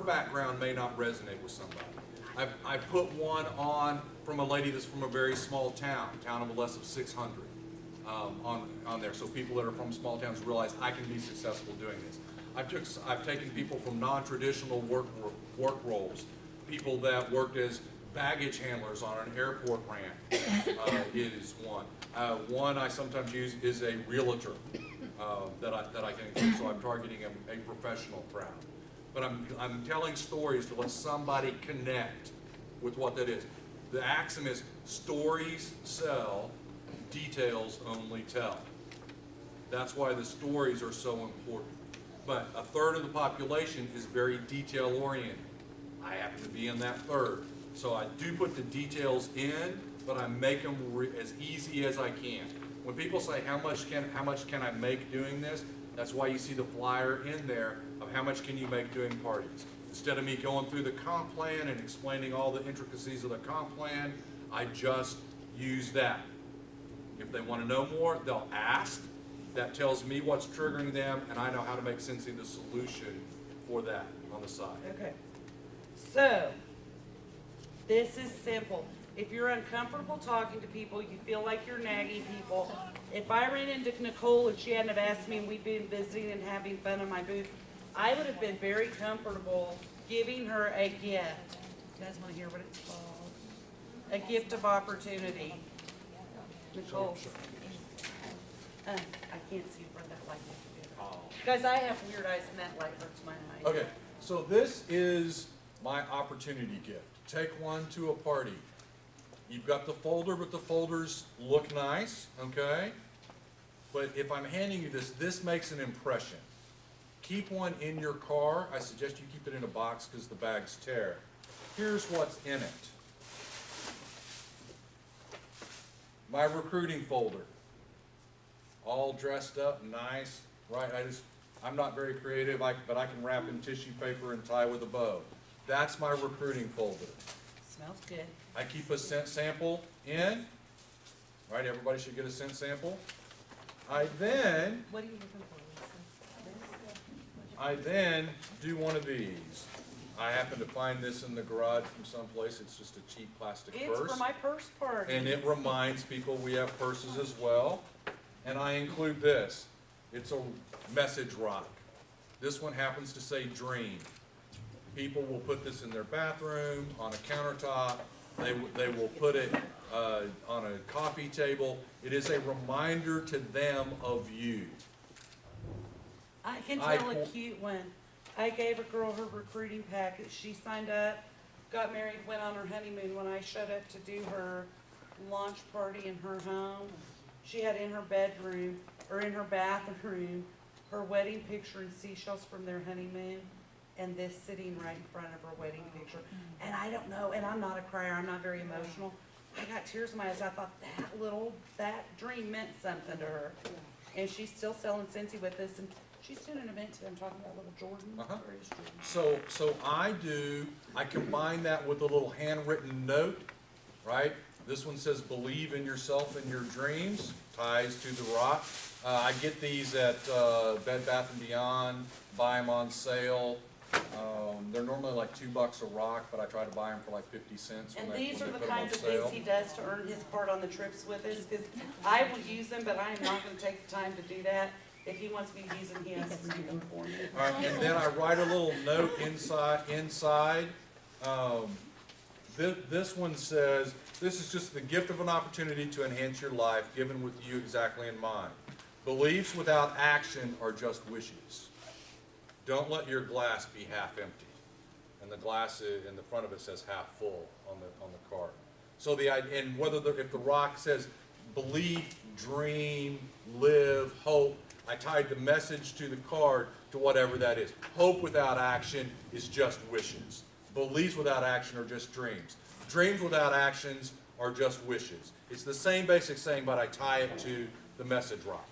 background may not resonate with somebody. I put one on from a lady that's from a very small town of less of 600, on there, so people that are from small towns realize I can be successful doing this. I've taken people from non-traditional work roles, people that worked as baggage handlers on an airport ramp. Is one. One I sometimes use is a realtor that I can include, so I'm targeting a professional crowd. But I'm telling stories to let somebody connect with what that is. The axiom is stories sell, details only tell. That's why the stories are so important. But a third of the population is very detail oriented. I happen to be in that third. So I do put the details in, but I make them as easy as I can. When people say how much can I make doing this, that's why you see the flyer in there of how much can you make doing parties. Instead of me going through the comp plan and explaining all the intricacies of the comp plan, I just use that. If they want to know more, they'll ask. That tells me what's triggering them, and I know how to make Scentsy the solution for that on the side. Okay. So, this is simple. If you're uncomfortable talking to people, you feel like you're nagging people. If I ran into Nicole and she hadn't have asked me and we'd been visiting and having fun in my booth, I would have been very comfortable giving her a gift. You guys want to hear what it's called? A gift of opportunity. Nicole. I can't see where that light is. Guys, I have weird eyes and that light hurts my eyes. Okay, so this is my opportunity gift. Take one to a party. You've got the folder, but the folders look nice, okay? But if I'm handing you this, this makes an impression. Keep one in your car. I suggest you keep it in a box because the bags tear. Here's what's in it. My recruiting folder. All dressed up, nice, right? I'm not very creative, but I can wrap in tissue paper and tie with a bow. That's my recruiting folder. Smells good. I keep a scent sample in, right? Everybody should get a scent sample. I then What are you looking for, Lisa? I then do one of these. I happen to find this in the garage from someplace. It's just a cheap plastic purse. It's for my purse party. And it reminds people we have purses as well. And I include this. It's a message rock. This one happens to say dream. People will put this in their bathroom, on a countertop. They will put it on a coffee table. It is a reminder to them of you. I can tell a cute one. I gave a girl her recruiting packet. She signed up, got married, went on her honeymoon. When I showed up to do her launch party in her home, she had in her bedroom, or in her bathroom, her wedding picture and seashells from their honeymoon, and this sitting right in front of her wedding picture. And I don't know, and I'm not a crier, I'm not very emotional. I got tears in my eyes. I thought that dream meant something to her. And she's still selling Scentsy with us, and she's doing an event today. I'm talking about little Jordan. Where is Jordan? So I combine that with a little handwritten note, right? This one says, believe in yourself and your dreams, ties to the rock. I get these at Bed Bath & Beyond, buy them on sale. They're normally like $2 a rock, but I try to buy them for like 50 cents. And these are the kinds of things he does to earn his part on the trips with us, because I will use them, but I am not going to take the time to do that. If he wants me to use them, he has to do them for me. All right, and then I write a little note inside. This one says, this is just the gift of an opportunity to enhance your life, given with you exactly in mind. Beliefs without action are just wishes. Don't let your glass be half empty. And the glass in the front of it says half full on the card. So if the rock says believe, dream, live, hope, I tied the message to the card to whatever that is. Hope without action is just wishes. Beliefs without action are just dreams. Dreams without actions are just wishes. It's the same basic saying, but I tie it to the message rock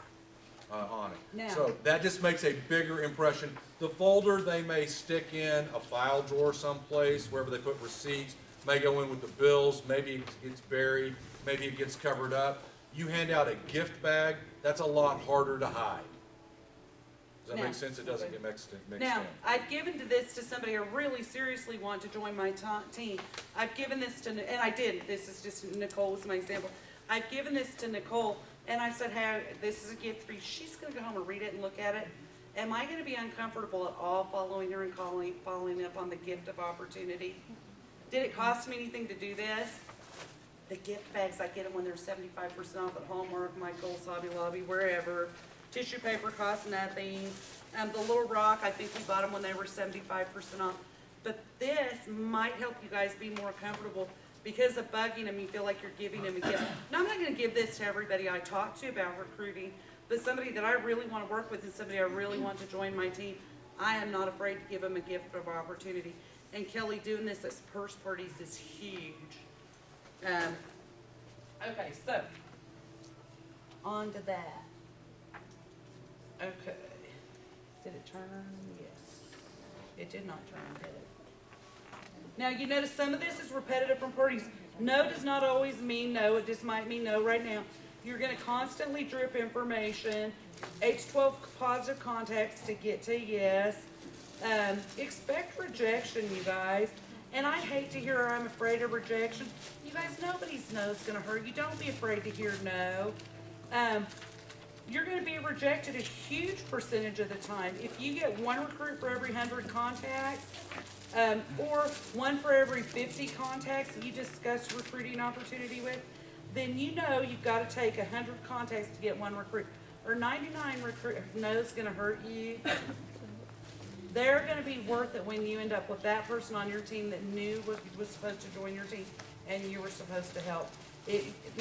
on it. Now, so that just makes a bigger impression. The folder they may stick in a file drawer someplace, wherever they put receipts, may go in with the bills, maybe it gets buried, maybe it gets covered up. You hand out a gift bag, that's a lot harder to hide. Does that Now, make sense? It doesn't okay. get mixed in. Now, I've given to this to somebody I really seriously want to join my team. I've given this to, and I did, this is just, Nicole was my example. I've given this to Nicole, and I said, hey, this is a gift for you. She's gonna go home and read it and look at it. Am I gonna be uncomfortable at all following her and following up on the gift of opportunity? Did it cost me anything to do this? The gift bags, I get them when they're 75% off at Hallmark, Michael's, Hobby Lobby, wherever. Tissue paper costs nothing. The Little Rock, I think we bought them when they were 75% off. But this might help you guys be more comfortable because of bugging them. You feel like you're giving them a gift. Now, I'm not going to give this to everybody I talk to about recruiting, but somebody that I really want to work with and somebody I really want to join my team, I am not afraid to give them a gift of opportunity. And Kelly, doing this at purse parties is huge. Okay, so on to that. Okay. Did it turn? Yes. It did not turn, did it? Now, you notice some of this is repetitive from parties. No does not always mean no. It just might mean no right now. You're going to constantly drip information. H12 positive contacts to get to yes. Expect rejection, you guys. And I hate to hear I'm afraid of rejection. You guys, nobody's no is going to hurt you. Don't be afraid to hear no. You're going to be rejected a huge percentage of the time. If you get one recruit for every 100 contacts, or one for every 50 contacts that you discuss recruiting opportunity with, then you know you've got to take 100 contacts to get one recruit. Or 99 no's going to hurt you. They're going to be worth it when you end up with that person on your team that knew was supposed to join your team and you were supposed to help.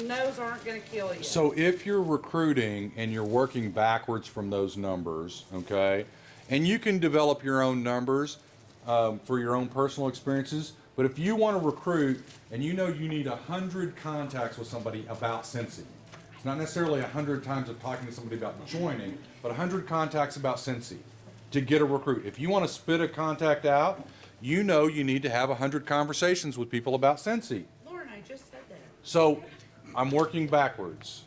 No's aren't going to kill you. So if you're recruiting and you're working backwards from those numbers, okay, and you can develop your own numbers for your own personal experiences, but if you want to recruit and you know you need 100 contacts with somebody about Scentsy, it's not necessarily 100 times of talking to somebody about joining, but 100 contacts about Scentsy to get a recruit. If you want to spit a contact out, you know you need to have 100 conversations with people about Scentsy. Lauren, I just said that. So I'm working backwards.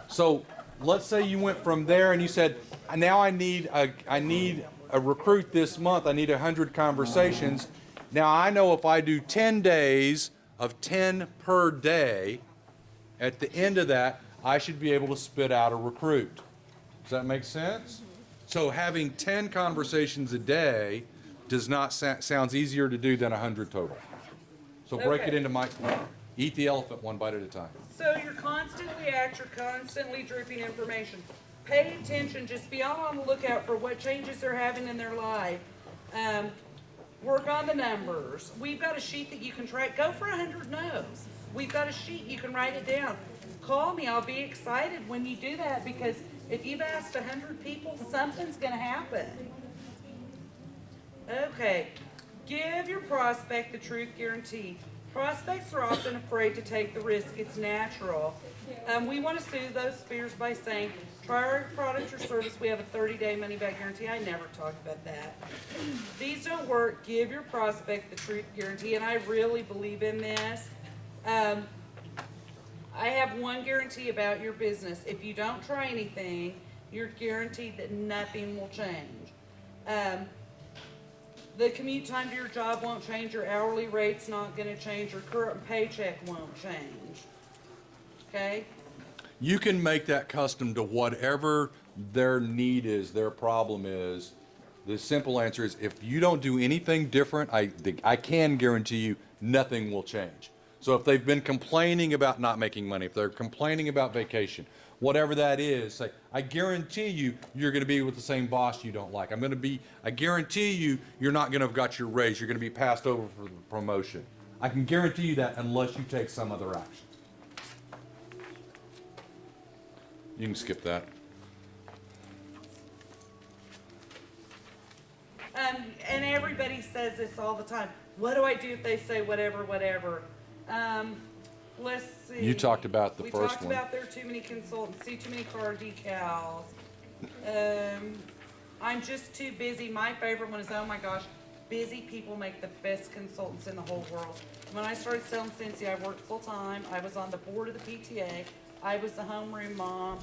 So let's say you went from there and you said, now I need a recruit this month. I need 100 conversations. Now I know if I do 10 days of 10 per day, at the end of that, I should be able to spit out a recruit. Does that make sense? So having 10 conversations a day does not sounds easier to do than 100 total. So break it into eat the elephant one bite at a time. So you're constantly dripping information. Pay attention, just be on the lookout for what changes they're having in their life. Work on the numbers. We've got a sheet that you can track. Go for 100 no's. We've got a sheet, you can write it down. Call me, I'll be excited when you do that because if you've asked 100 people, something's gonna happen. Okay, give your prospect the truth guarantee. Prospects are often afraid to take the risk. It's natural. We want to soothe those fears by saying, try our product or service. We have a 30-day money-back guarantee. I never talk about that. These don't work. Give your prospect the truth guarantee, and I really believe in this. I have one guarantee about your business. If you don't try anything, you're guaranteed that nothing will change. The commute time to your job won't change, your hourly rate's not gonna change, your current paycheck won't change, okay? You can make that custom to whatever their need is, their problem is. The simple answer is if you don't do anything different, I can guarantee you nothing will change. So if they've been complaining about not making money, if they're complaining about vacation, whatever that is, say, I guarantee you, you're going to be with the same boss you don't like. I guarantee you, you're not going to have got your raise. You're going to be passed over for the promotion. I can guarantee you that unless you take some other action. You can skip that. And everybody says this all the time. What do I do if they say whatever? Let's see. You talked about the first one. We talked about there are too many consultants, see too many car decals. I'm just too busy. My favorite one is, oh my gosh, busy people make the best consultants in the whole world. When I started selling Scentsy, I worked full time. I was on the board of the PTA. I was the homeroom mom.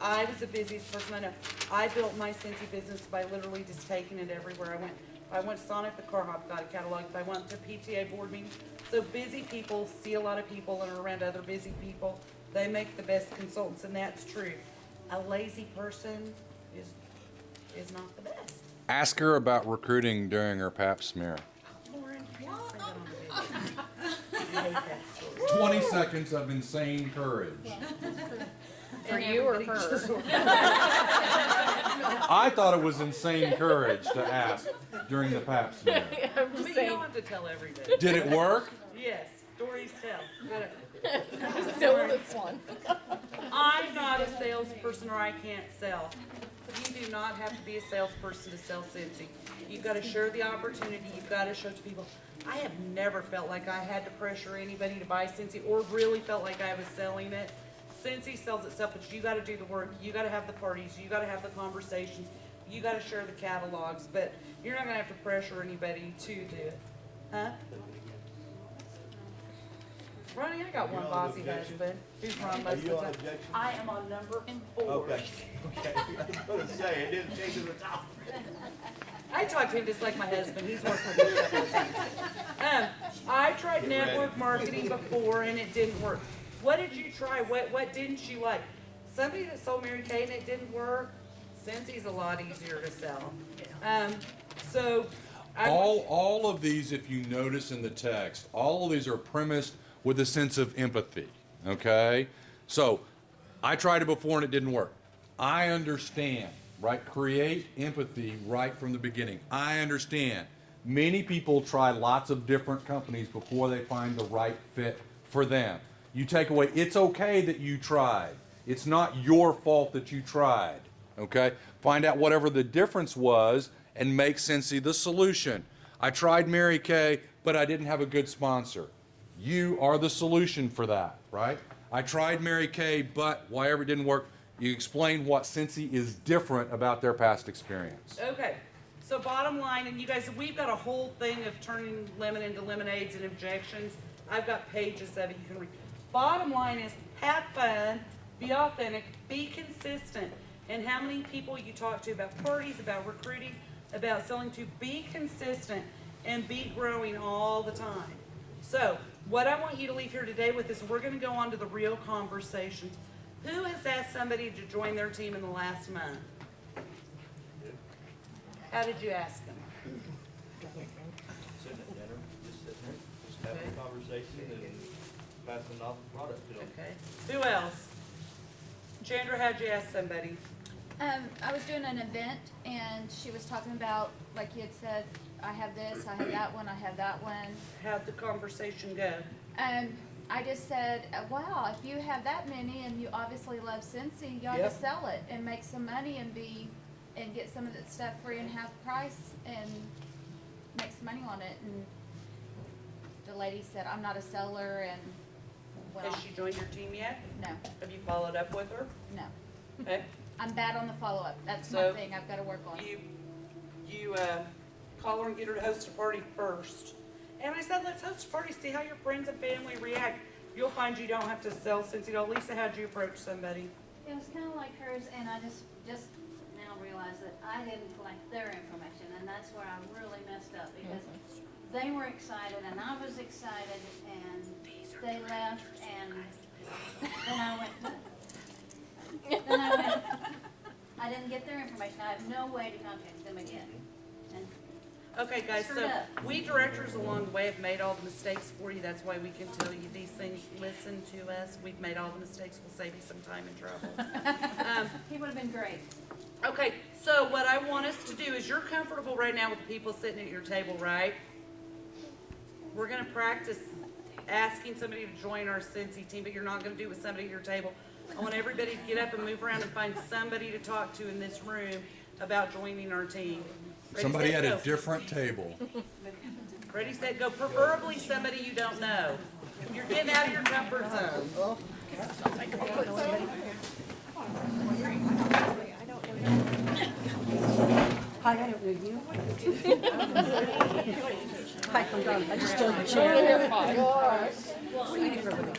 I was the busiest person I know. I built my Scentsy business by literally just taking it everywhere I went. If I went to Sonic the Car Hop, got a catalog. If I went to PTA board meetings, so busy people see a lot of people and are around other busy people. They make the best consultants, and that's true. A lazy person is not the best. Ask her about recruiting during her pap smear. Lauren, you don't say that on the video. I hate that story. 20 seconds of insane courage. For you or Everybody her? just- I thought it was insane courage to ask during the pap smear. I'm But just you saying. don't have to tell everybody. Did it work? Yes, stories tell. Still this one. I'm not a salesperson, or I can't sell. You do not have to be a salesperson to sell Scentsy. You've got to share the opportunity. You've got to show it to people. I have never felt like I had to pressure anybody to buy Scentsy, or really felt like I was selling it. Scentsy sells itself, but you got to do the work. You got to have the parties. You got to have the conversations. You got to share the catalogs. But you're not going to have to pressure anybody to do it, huh? Ronnie, I got one You on bossy objection? husband who's Ron Are most of you the on time. objection? I am on number 4. Okay, okay. I was gonna say, it didn't change to the top. I talk to him just like my husband. He's worked with me a couple of times. I tried network marketing before and it didn't work. What did you try? What didn't you like? Somebody that sold Mary Kay and it didn't work. Scentsy is a lot easier to sell. So I All of these, if you notice in the text, all of these are premised with a sense of empathy, okay? So, I tried it before and it didn't work. I understand, right? Create empathy right from the beginning. I understand. Many people try lots of different companies before they find the right fit for them. You take away, it's okay that you tried. It's not your fault that you tried, okay? Find out whatever the difference was and make Scentsy the solution. I tried Mary Kay, but I didn't have a good sponsor. You are the solution for that, right? I tried Mary Kay, but whatever it didn't work, you explain what Scentsy is different about their past experience. Okay, so bottom line, and you guys, we've got a whole thing of turning lemon into lemonades and objections. I've got pages of it you can read. Bottom line is have fun, be authentic, be consistent. And how many people you talk to about parties, about recruiting, about selling to, be consistent and be growing all the time. So what I want you to leave here today with is we're going to go on to the real conversations. Who has asked somebody to join their team in the last month? How did you ask them? Sitting at dinner, just sitting there, just having a conversation and passing off the product to them. Okay. Who else? Chandra, how'd you ask somebody? I was doing an event and she was talking about, like you had said, I have this, I have that one, I have that one. How'd the conversation go? I just said, wow, if you have that many and you obviously love Scentsy, you ought Yep. to sell it and make some money and get some of that stuff free and half price and make some money on it. And the lady said, I'm not a seller and, well, Has she joined your team yet? no, Have you followed up with her? no. Okay. I'm bad on the follow-up. That's So, my thing I've got to work on. You call her and get her to host a party first. And I said, let's host a party, see how your friends and family react. You'll find you don't have to sell Scentsy. Lisa, how'd you approach somebody? It was kind of like hers, and I just now realized that I didn't collect their information, and that's where I really messed up, because they were excited, and I was excited, and they left, and then I didn't get their information. I have no way to contact them again. And Okay, guys, Screwed so up. we directors along the way have made all the mistakes for you. That's why we can tell you these things. Listen to us. We've made all the mistakes. We'll save you some time and trouble. he would have been great. Okay, so what I want us to do is you're comfortable right now with the people sitting at your table, right? We're gonna practice asking somebody to join our Scentsy team, but you're not gonna do it with somebody at your table. I want everybody to get up and move around and find somebody to talk to in this room about joining our team. Ready, Somebody set, at a go. different table. Ready, set, go. Preferably somebody you don't know. You're getting out of your comfort zone. Hi, I don't know you. Hi, I'm Dawn. I just stole your chair. What are you doing over there?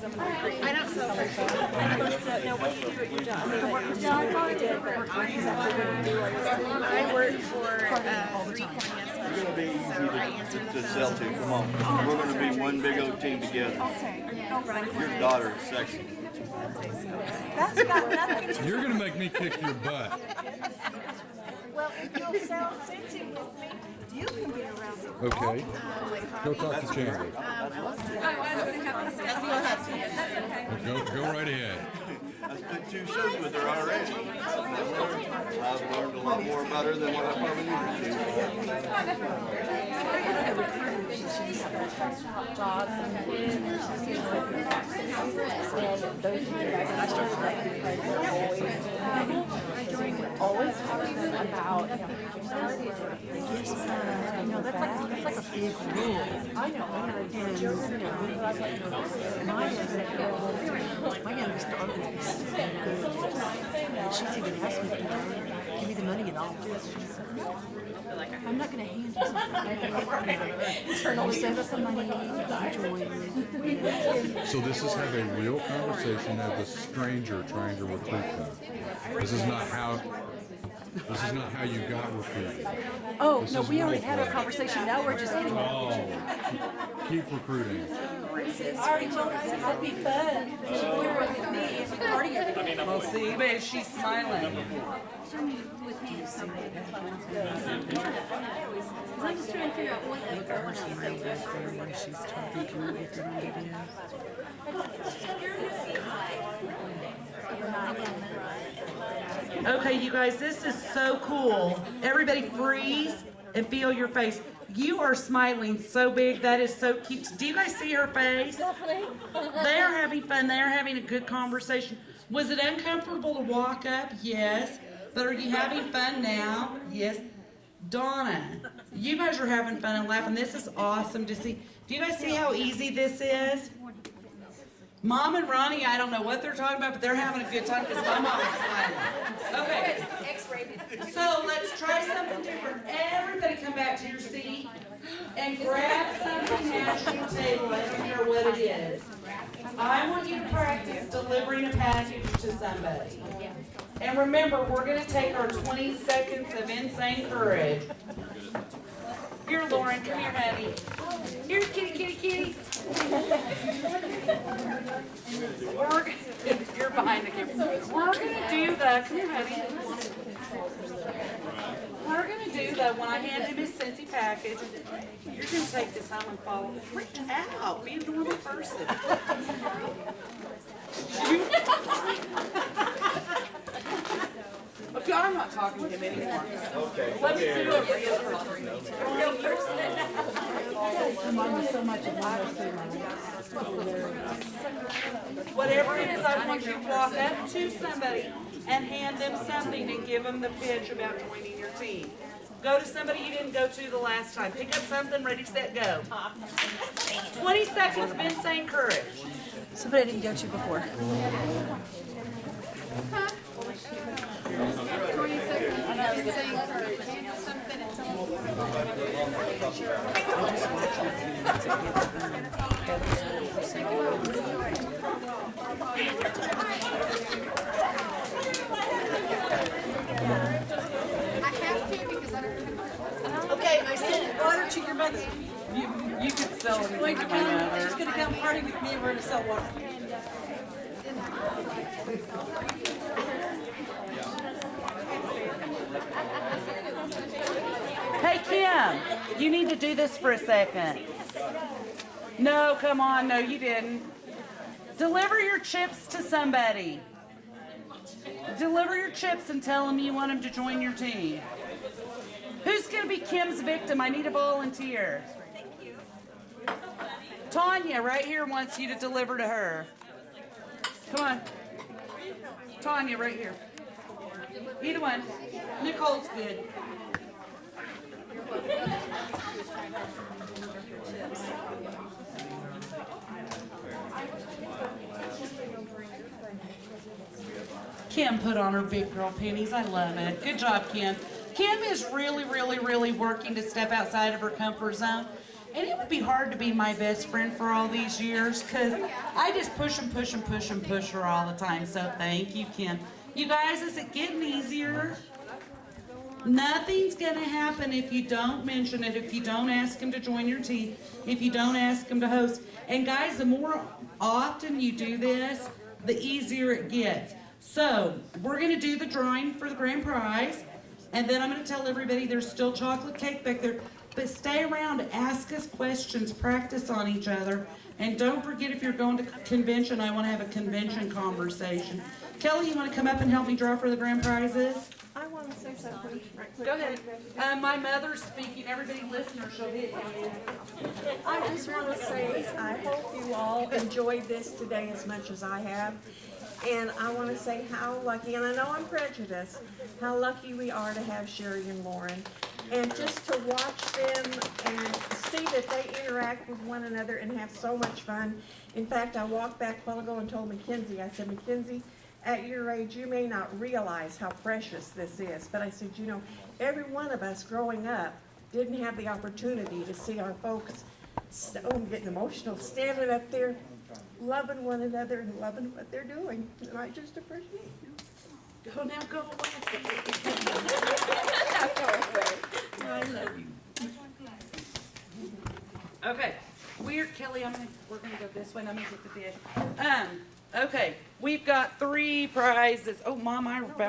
I don't sell Scentsy. I work for 3 Cornea specialists, so I answer the To phone. sell to, come on. We're gonna be one big old team together. Your daughter is sexy. You're gonna make me kick your butt. Well, if you'll sell Scentsy with me, you can get around the Okay. Go talk to Chandler. Go right ahead. I spent 2 shows with her already. I've learned a lot more about her than what I probably needed Always talking about that's like a big rule. I know. And, my youngest daughter is so good. She's even asked me, give me the money and all. I'm not going to hand you something. I'll save us some money, enjoy. So this is have a real conversation of a stranger trying to recruit them. This is not how you got recruited. Oh, This no, is we already role had our play. conversation. Now we're just getting Oh, keep recruiting. I already told her that'd be fun. She can do it with me. It's a party. Well, see, but she's smiling. I'm just trying to figure out what Okay, you guys, this is so cool. Everybody freeze and feel your face. You are smiling so big. That is so cute. Do you guys see her face? They are having fun. They are having a good conversation. Was it uncomfortable to walk up? Yes. But are you having fun now? Yes. Donna, you guys are having fun and laughing. This is awesome to see. Do you guys see how easy this is? Mom and Ronnie, I don't know what they're talking about, but they're having a good time because my mom is smiling. Okay. So let's try something different. Everybody come back to your seat and grab something at your table. I don't care what it is. I want you to practice delivering a package to somebody. And remember, we're going to take our 20 seconds of insane courage. Here, Lauren, come here, honey. Here, kitty, kitty, kitty. You're behind the camera. We're gonna do the, come here, honey. We're gonna do the, when I hand him his Scentsy package, you're gonna take this home and follow. Freak out, be a normal person. Okay, I'm not talking to him anymore. Okay. Let me do a real person. A real person. Whatever it is, I want you to walk up to somebody and hand them something and give them the pitch about joining your team. Go to somebody you didn't go to the last time. Pick up something, ready, set, go. 20 seconds of insane courage. Somebody I didn't go to before. 20 seconds of insane courage. Handle something and tell them. I have to because I don't remember. Okay, I sent water to your mother. You could sell She's anything going to to my come, mother. she's going to come party with me and we're going to sell water. Hey, Kim, you need to do this for a second. No, come on, no, you didn't. Deliver your chips to somebody. Deliver your chips and tell them you want them to join your team. Who's going to be Kim's victim? I need a volunteer. Tanya, right here, wants you to deliver to her. Come on. Tanya, right here. Either one. Nicole's good. Kim put on her big girl panties. I love it. Good job, Kim. Kim is really, really, really working to step outside of her comfort zone. And it would be hard to be my best friend for all these years, because I just push and push and push and push her all the time. So thank you, Kim. You guys, is it getting easier? Nothing's gonna happen if you don't mention it, if you don't ask him to join your team, if you don't ask him to host. And guys, the more often you do this, the easier it gets. So we're gonna do the drawing for the grand prize, and then I'm gonna tell everybody there's still chocolate cake back there. But stay around, ask us questions, practice on each other, and don't forget, if you're going to convention, I want to have a convention conversation. Kelly, you want to come up and help me draw for the grand prizes? I want to say something right quick. Go ahead. My mother's speaking. Everybody listen or she'll hit you. I just want to say, I hope you all enjoyed this today as much as I have. And I want to say how lucky, and I know I'm prejudiced, how lucky we are to have Sherri and Lauren. And just to watch them and see that they interact with one another and have so much fun. In fact, I walked back a while ago and told Mackenzie, I said, Mackenzie, at your age, you may not realize how precious this is. But I said, you know, every one of us growing up didn't have the opportunity to see our folks, I'm getting emotional, standing up there, loving one another and loving what they're doing. And I just appreciate you. Go now, go away. I love you. Okay, Kelly, we're gonna go this way, and I'm gonna get the dish. Okay, we've got 3 prizes. Oh, Mom, I